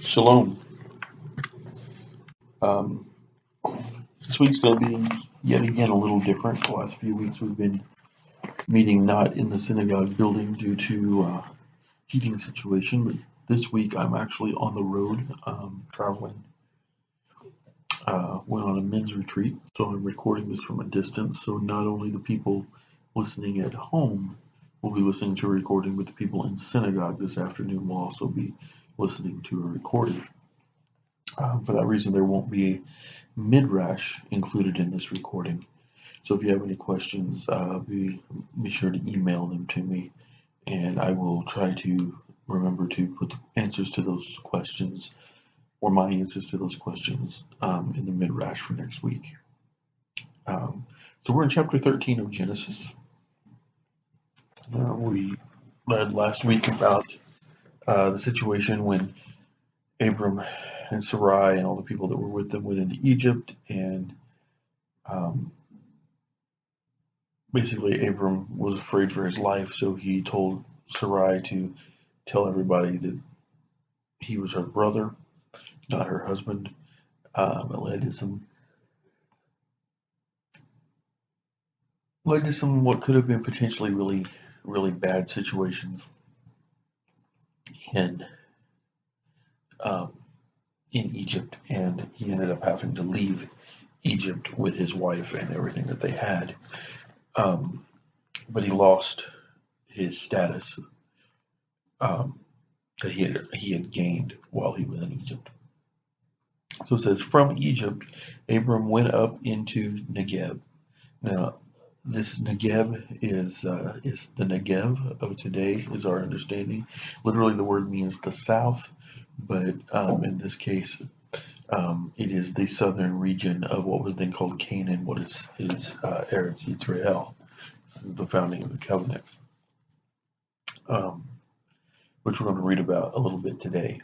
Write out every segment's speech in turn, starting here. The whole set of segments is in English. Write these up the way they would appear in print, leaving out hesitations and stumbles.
Shalom. Um, this week's going to be yet again a little different. The last few weeks we've been meeting not in the synagogue building due to heating situation, but this week I'm actually on the road traveling. Went on a men's retreat, so I'm recording this from a distance. So not only the people listening at home will be listening to a recording, but the people in synagogue this afternoon will also be listening to a recording. For that reason, there won't be Midrash included in this recording. So if you have any questions, be sure to email them to me, and I will try to remember to put the answers to those questions, or my answers to those questions, in the Midrash for next week. So we're in chapter 13 of Genesis. We read last week about the situation when Abram and Sarai and all the people that were with them went into Egypt, and basically Abram was afraid for his life, so he told Sarai to tell everybody that he was her brother, not her husband. It led to some what could have been potentially really bad situations in Egypt, and he ended up having to leave Egypt with his wife and everything that they had. But he lost his status that he had gained while he was in Egypt. So it says, from Egypt, Abram went up into Negev. Now, this Negev is the Negev of today, is our understanding. Literally, the word means the south, but in this case, it is the southern region of what was then called Canaan, what is Eretz Yisrael. This is the founding of the covenant, which we're going to read about a little bit today.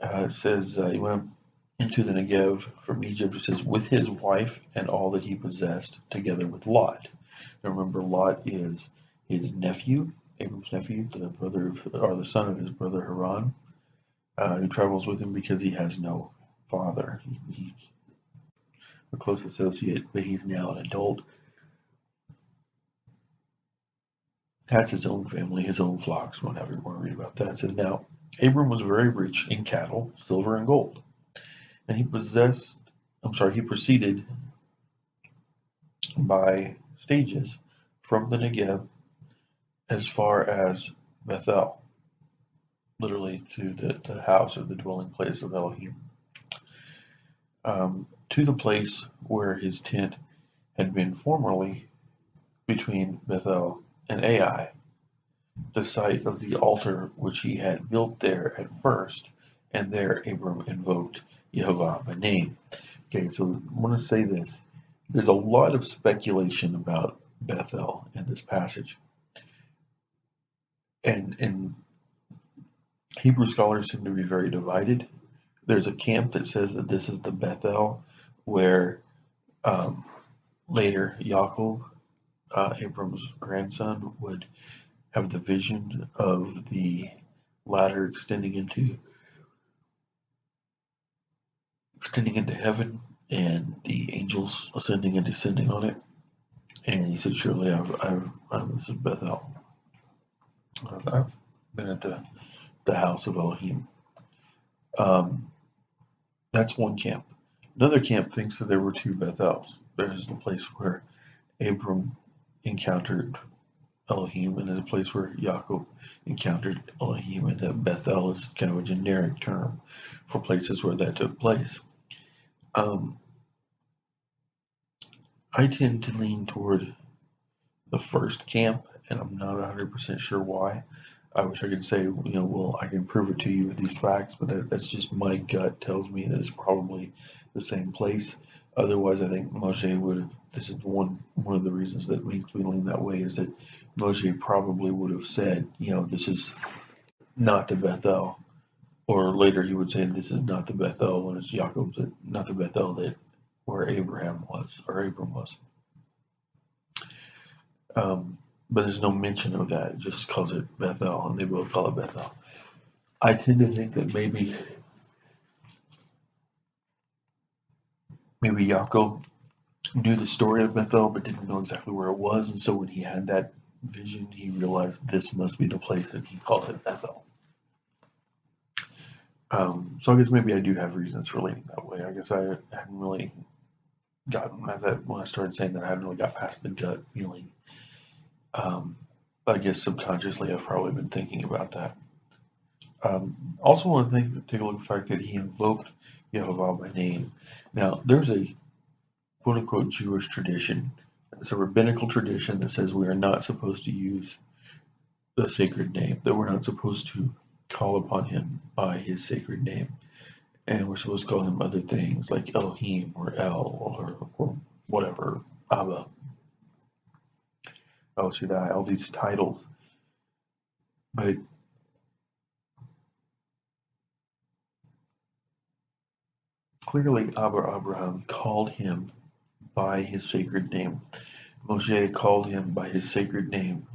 It says he went into the Negev from Egypt. It says with his wife and all that he possessed, together with Lot. Now remember, Lot is his nephew, Abram's nephew, the son of his brother Haran, who travels with him because he has no father. He's a close associate, but he's now an adult. Has his own family, his own flocks, whatever you want to read about that. It says, now Abram was very rich in cattle, silver, and gold. And he proceeded by stages from the Negev as far as Bethel, literally to the house or the dwelling place of Elohim, to the place where his tent had been formerly between Bethel and Ai, the site of the altar which he had built there at first, and there Abram invoked Yehovah by name. Okay, so I want to say this. There's a lot of speculation about Bethel in this passage. And Hebrew scholars seem to be very divided. There's a camp that says that this is the Bethel where later Yaakov, Abram's grandson, would have the vision of the ladder extending into heaven and the angels ascending and descending on it. And he said, surely this is Bethel. I've been at the house of Elohim. That's one camp. Another camp thinks that there were two Bethels. There's the place where Abram encountered Elohim, and there's a place where Yaakov encountered Elohim, and that Bethel is kind of a generic term for places where that took place. I tend to lean toward the first camp, and I'm not 100% sure why. I wish I could say, well, I can prove it to you with these facts, but that's just my gut tells me that it's probably the same place. Otherwise, I think Moshe would have, this is one of the reasons that makes me lean that way, is that Moshe probably would have said, this is not the Bethel, or later he would say this is not the Bethel when it's Yaakov, not the Bethel that where Abram was. But there's no mention of that. It just calls it Bethel, and they both call it Bethel. I tend to think that maybe maybe Yaakov knew the story of Bethel but didn't know exactly where it was, and so when he had that vision, he realized this must be the place, and he called it Bethel. So I guess maybe I do have reasons for leaning that way. I guess I hadn't really gotten that when I started saying that I hadn't really got past the gut feeling. I guess subconsciously I've probably been thinking about that. Also want to take a look at the fact that he invoked Yehovah by name. Now, there's a quote unquote Jewish tradition. It's a rabbinical tradition that says we are not supposed to use the sacred name, that we're not supposed to call upon him by his sacred name. And we're supposed to call him other things like Elohim or El or whatever, Abba, El Shaddai, all these titles. But clearly, Abraham called him by his sacred name. Moshe called him by his sacred name,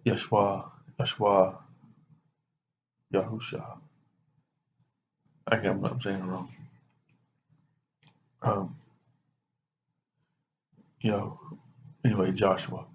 Yeshua, Yahusha. I'm saying it wrong. Um, you know, anyway, Joshua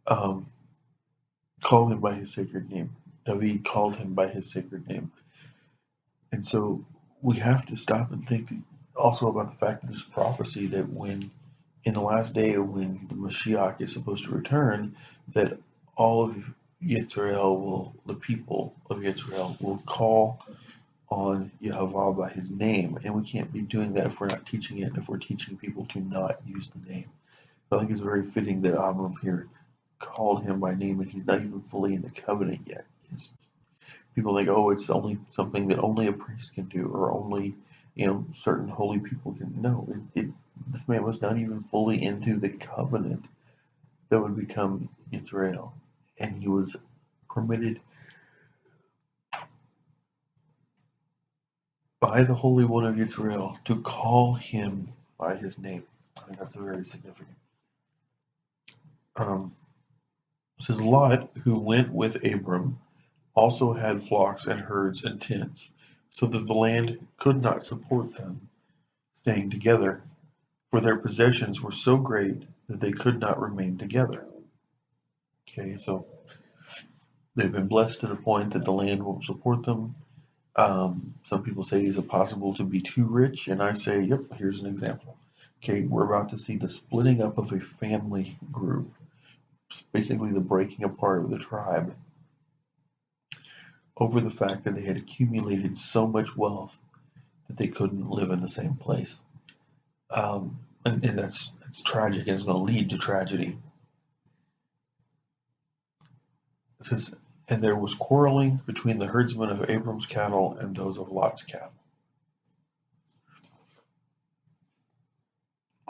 um, called him by his sacred name. David called him by his sacred name. And so we have to stop and think also about the fact that there's prophecy that when in the last day when the Mashiach is supposed to return, that all of Yisrael the people of Yisrael will call on Yahweh by his name. And we can't be doing that if we're not teaching it, if we're teaching people to not use the name. So I think it's very fitting that Abram here called him by name and he's not even fully in the covenant yet. People think, oh, it's only something that only a priest can do or only, certain holy people can. No, this man was not even fully into the covenant that would become Israel. And he was permitted by the Holy One of Israel to call him by his name. I think that's very significant. It says Lot, who went with Abram, also had flocks and herds and tents, so that the land could not support them, staying together, for their possessions were so great that they could not remain together. Okay, so they've been blessed to the point that the land won't support them. Some people say, is it possible to be too rich? And I say, yep, here's an example. Okay, we're about to see the splitting up of a family group, basically the breaking apart of the tribe, over the fact that they had accumulated so much wealth that they couldn't live in the same place. And that's tragic, and it's going to lead to tragedy. It says, and there was quarreling between the herdsmen of Abram's cattle and those of Lot's cattle.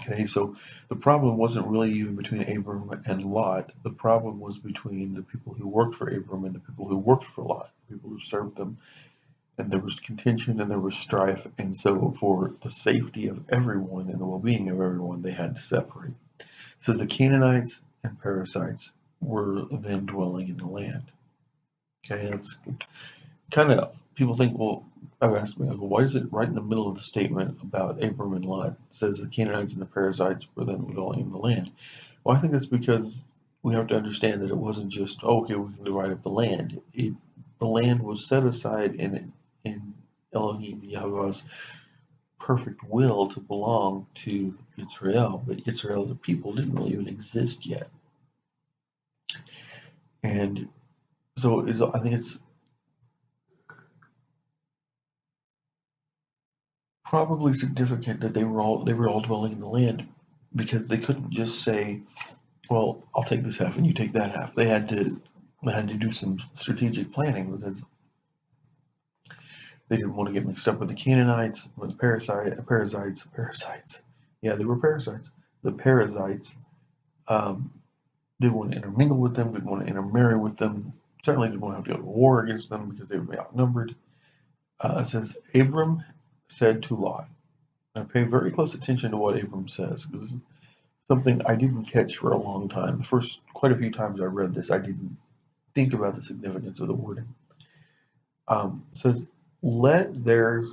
Okay, so the problem wasn't really even between Abram and Lot. The problem was between the people who worked for Abram and the people who worked for Lot, people who served them. And there was contention and there was strife. And so, for the safety of everyone and the well being of everyone, they had to separate. So the Canaanites and Perizzites were then dwelling in the land. Okay, that's kind of, people think, well, I've asked me, why is it right in the middle of the statement about Abram and Lot? It says the Canaanites and the Perizzites were then dwelling in the land. Well, I think that's because we have to understand that it wasn't just, oh, okay, we can divide up the land. The land was set aside in Elohim Yahweh's perfect will to belong to Israel, but Israel, the people, didn't really even exist yet. And so I think it's probably significant that they were all dwelling in the land, because they couldn't just say, well, I'll take this half and you take that half. They had to do some strategic planning, because they didn't want to get mixed up with the Canaanites, with the Perizzites. Yeah, they were parasites. The Perizzites didn't want to intermingle with them, didn't want to intermarry with them, certainly didn't want to have to go to war against them because they would be outnumbered. It says, Abram said to Lot. Now pay very close attention to what Abram says, because this is something I didn't catch for a long time. The first quite a few times I read this, I didn't think about the significance of the wording. It says, let there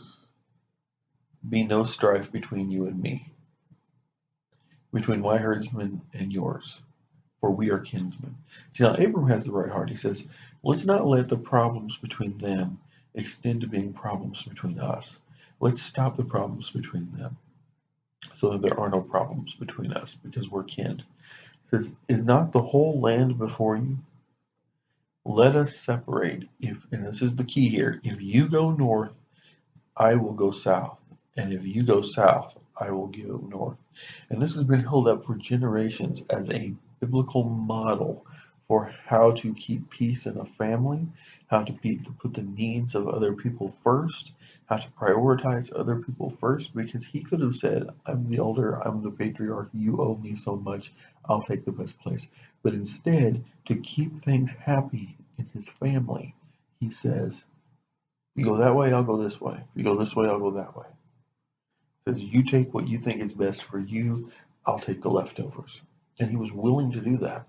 be no strife between you and me, between my herdsmen and yours, for we are kinsmen. See, now Abram has the right heart. He says, let's not let the problems between them extend to being problems between us. Let's stop the problems between them so that there are no problems between us because we're kin. He says, is not the whole land before you? Let us separate. If, and this is the key here, if you go north, I will go south. And if you go south, I will go north. And this has been held up for generations as a biblical model for how to keep peace in a family, how to put the needs of other people first, how to prioritize other people first, because he could have said, I'm the elder, I'm the patriarch, you owe me so much, I'll take the best place. But instead, to keep things happy in his family, he says, you go that way, I'll go this way. If you go this way, I'll go that way. Says, you take what you think is best for you, I'll take the leftovers. And he was willing to do that.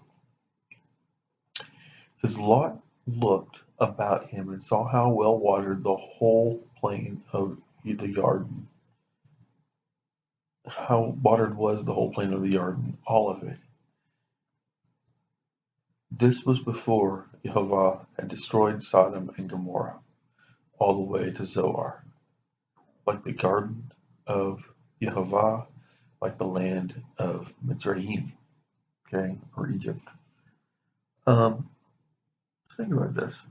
Says, Lot looked about him and saw how well watered the whole plain of the Yarden. How watered was the whole plain of the Yarden, all of it. This was before Jehovah had destroyed Sodom and Gomorrah, all the way to Zoar, like the garden of Jehovah, like the land of Mitzrayim, okay, or Egypt. Think about this.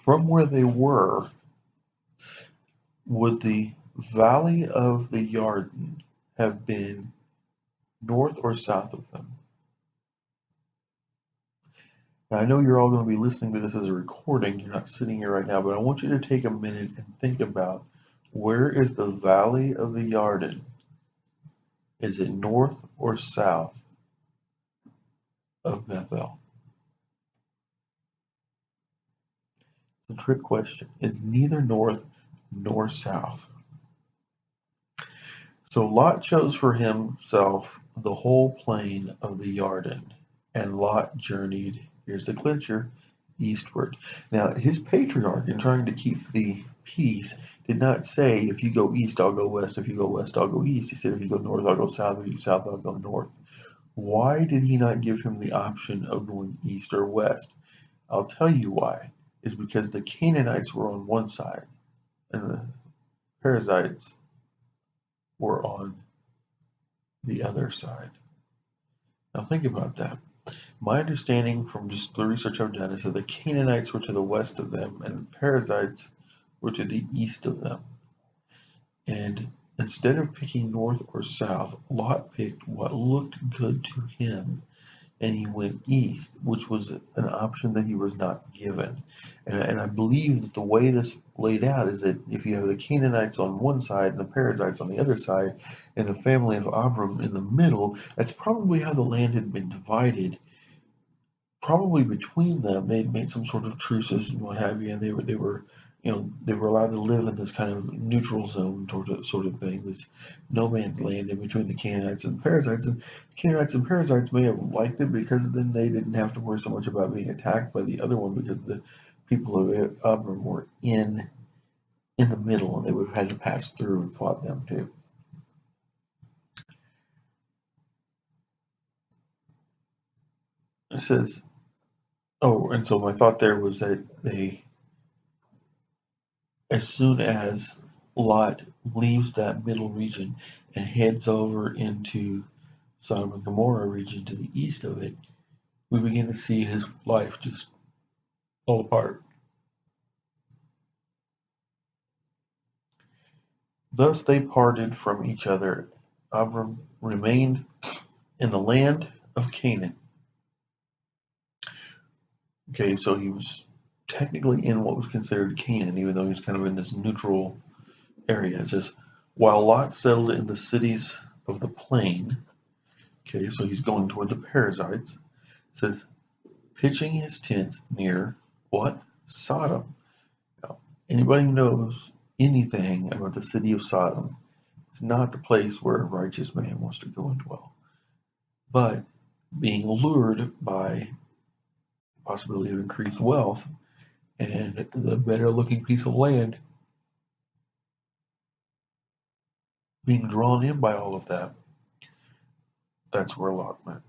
From where they were, would the valley of the Yarden have been north or south of them? Now, I know you're all going to be listening to this as a recording. You're not sitting here right now, but I want you to take a minute and think about where is the valley of the Yarden? Is it north or south of Bethel? It's a trick question. It's neither north nor south. So Lot chose for himself the whole plain of the Yarden, and Lot journeyed, here's the clincher, eastward. Now, his patriarch, in trying to keep the peace, did not say, if you go east, I'll go west. If you go west, I'll go east. He said, if you go north, I'll go south. If you go south, I'll go north. Why did he not give him the option of going east or west? I'll tell you why. Is because the Canaanites were on one side, and the Perizzites were on the other side. Now think about that. My understanding from just the research I've done is that the Canaanites were to the west of them and the Perizzites were to the east of them. And instead of picking north or south, Lot picked what looked good to him and he went east, which was an option that he was not given. And I believe that the way this laid out is that if you have the Canaanites on one side and the Perizzites on the other side, and the family of Abram in the middle, that's probably how the land had been divided. Probably between them, they had made some sort of truces and what have you, and they were allowed to live in this kind of neutral zone sort of thing, this no man's land in between the Canaanites and Perizzites. And Canaanites and Perizzites may have liked it because then they didn't have to worry so much about being attacked by the other one because the people of Abram were in the middle and they would have had to pass through and fought them too. It says, oh, and so my thought there was that as soon as Lot leaves that middle region and heads over into Sodom and Gomorrah region to the east of it, we begin to see his life just fall apart. Thus they parted from each other. Abram remained in the land of Canaan. Okay, so he was technically in what was considered Canaan, even though he was kind of in this neutral area. It says, while Lot settled in the cities of the plain, okay, so he's going toward the Perizzites, it says, pitching his tents near what? Sodom. Now, anybody who knows anything about the city of Sodom, it's not the place where a righteous man wants to go and dwell. But being lured by the possibility of increased wealth and the better looking piece of land, being drawn in by all of that. That's where Lot went.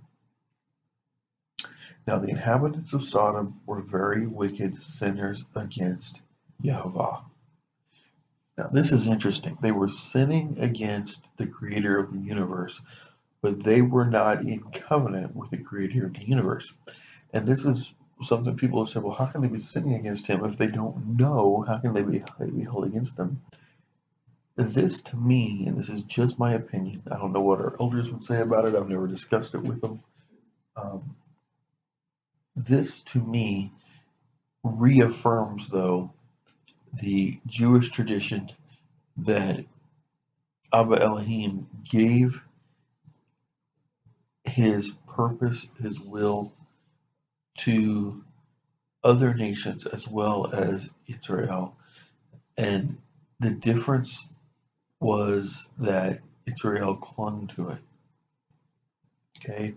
Now the inhabitants of Sodom were very wicked sinners against Yahweh. Now this is interesting. They were sinning against the creator of the universe, but they were not in covenant with the creator of the universe. And this is something people have said, well, how can they be sinning against him if they don't know? How can they be held against them? This to me, and this is just my opinion, I don't know what our elders would say about it. I've never discussed it with them. This to me reaffirms, though, the Jewish tradition that Abba Elohim gave his purpose, his will to other nations as well as Israel. And the difference was that Israel clung to it. Okay?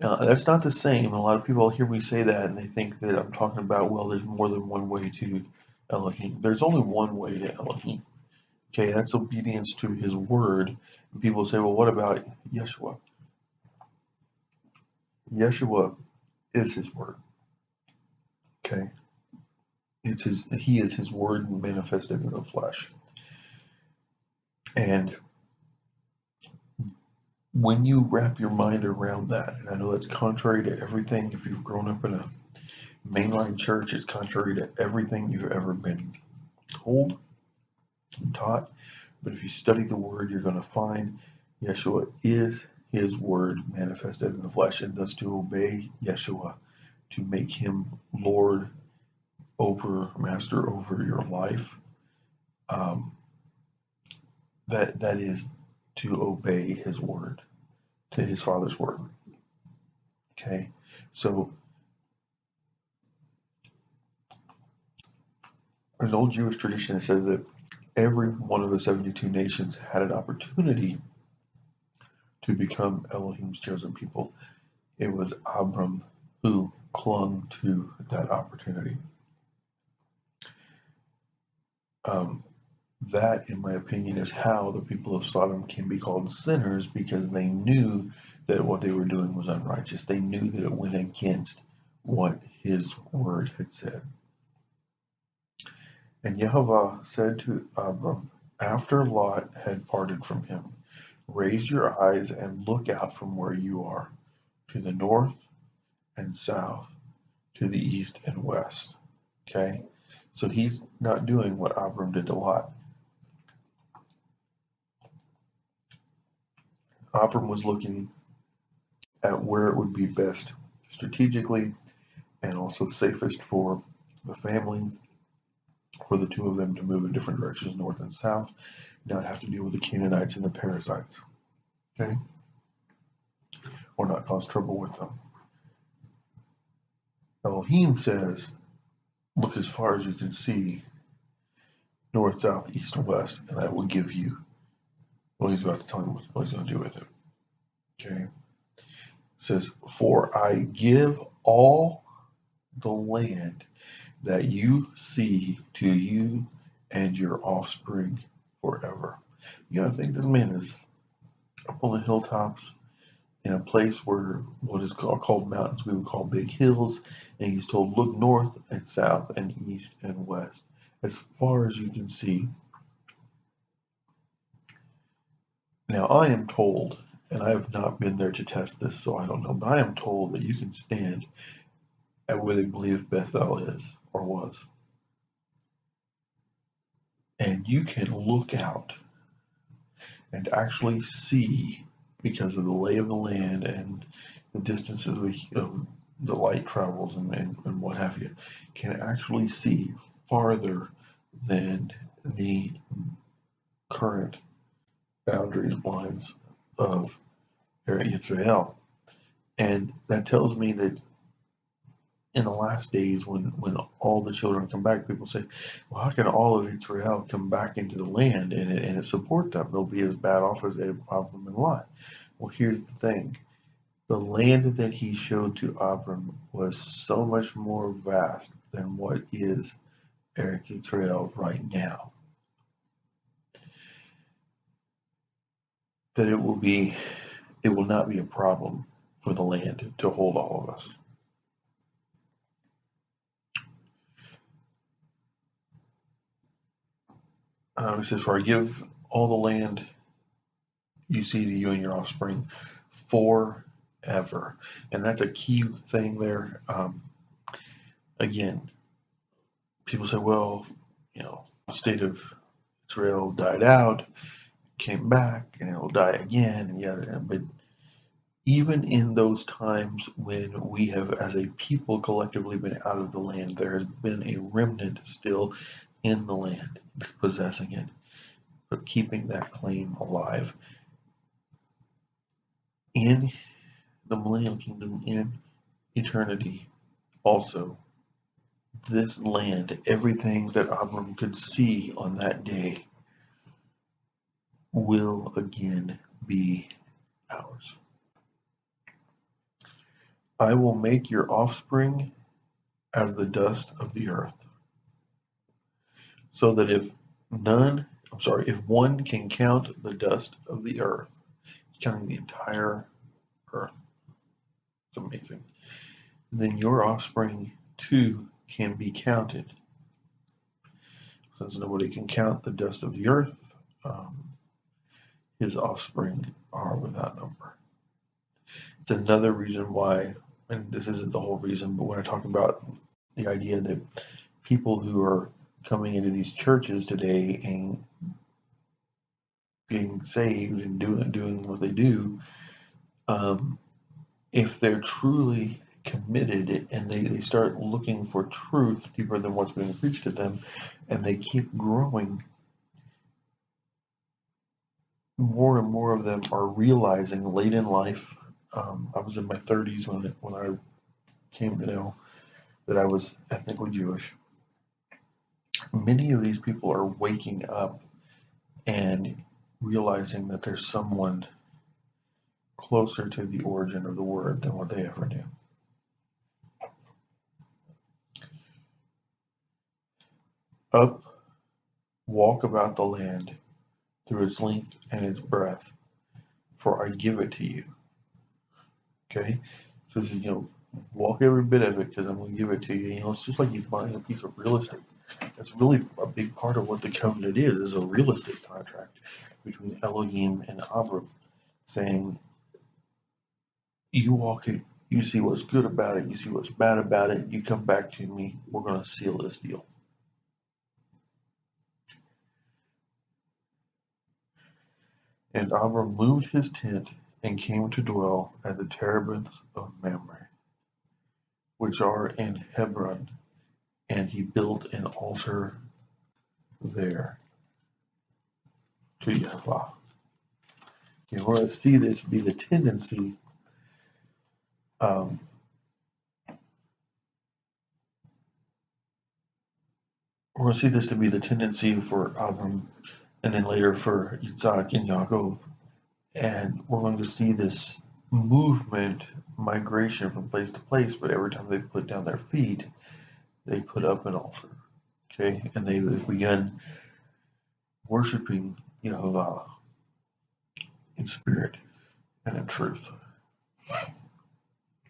Now, that's not the same. A lot of people hear me say that and they think that I'm talking about, well, there's more than one way to Elohim. There's only one way to Elohim. Okay, that's obedience to his word. And people say, well, what about Yeshua? Yeshua is his word. Okay? He is his word manifested in the flesh. And when you wrap your mind around that, and I know that's contrary to everything, if you've grown up in a mainline church, it's contrary to everything you've ever been told and taught. But if you study the word, you're going to find Yeshua is his word manifested in the flesh, and thus to obey Yeshua, to make him Lord over, master over your life, that is to obey his word, to his Father's word. Okay, so there's an old Jewish tradition that says that every one of the 72 nations had an opportunity to become Elohim's chosen people. It was Abram who clung to that opportunity. That, in my opinion, is how the people of Sodom can be called sinners, because they knew that what they were doing was unrighteous. They knew that it went against what his word had said. And Yehovah said to Abram, after Lot had parted from him, raise your eyes and look out from where you are, to the north and south, to the east and west. Okay? So he's not doing what Abram did to Lot. Abram was looking at where it would be best strategically and also safest for the family, for the two of them to move in different directions, north and south, not have to deal with the Canaanites and the Perizzites. Okay? Or not cause trouble with them. Elohim says, look as far as you can see, north, south, east, and west, and that will give you, well, he's about to tell him what he's going to do with it. Okay? It says, for I give all the land that you see to you and your offspring forever. You gotta think, this man is up on the hilltops in a place where what is called mountains we would call big hills, and he's told, look north and south and east and west as far as you can see. Now I am told, and I have not been there to test this, so I don't know, but I am told that you can stand at where they believe Bethel is or was, and you can look out and actually see, because of the lay of the land and the distances the light travels and what have you, can actually see farther than the current boundary lines of Israel. And that tells me that in the last days, when all the children come back, people say, well, how can all of Israel come back into the land and support them? They'll be as bad off as Abram and Lot. Well, here's the thing. The land that he showed to Abram was so much more vast than what is Eretz Israel right now. that it will not be a problem for the land to hold all of us. It says, for I give all the land you see to you and your offspring forever. And that's a key thing there. Again, people say, well, the state of Israel died out, came back, and it'll die again, and yet, but even in those times when we have, as a people, collectively been out of the land, there has been a remnant still in the land, possessing it, but keeping that claim alive. In the millennial kingdom, in eternity, also, this land, everything that Abram could see on that day, will again be ours. I will make your offspring as the dust of the earth, so that if one can count the dust of the earth, it's counting the entire earth. It's amazing. Then your offspring too can be counted. Since nobody can count the dust of the earth, his offspring are without number. It's another reason why, and this isn't the whole reason, but when I talk about the idea that people who are coming into these churches today and getting saved and doing what they do, if they're truly committed and they start looking for truth deeper than what's being preached to them, and they keep growing, more and more of them are realizing late in life. I was in my 30s when I came to know that I was ethnically Jewish. Many of these people are waking up and realizing that there's someone closer to the origin of the word than what they ever knew. Up, walk about the land through its length and its breadth, for I give it to you. Okay? So this is, walk every bit of it because I'm going to give it to you. It's just like you buying a piece of real estate. That's really a big part of what the covenant is a real estate contract between Elohim and Abram, saying, you walk it, you see what's good about it, you see what's bad about it, you come back to me, we're going to seal this deal. And Abram moved his tent and came to dwell at the terebinths of Mamre, which are in Hebron, and he built an altar there to Yahweh. We're going to see this be the tendency we're going to see this to be the tendency for Abram and then later for Yitzhak and Yaakov. And we're going to see this movement, migration from place to place, but every time they put down their feet, they put up an altar. Okay? And they've begun worshiping Yehovah in spirit and in truth.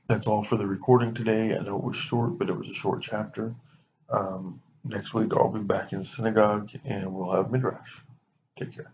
That's all for the recording today. I know it was short, but it was a short chapter. Next week, I'll be back in synagogue and we'll have Midrash. Take care.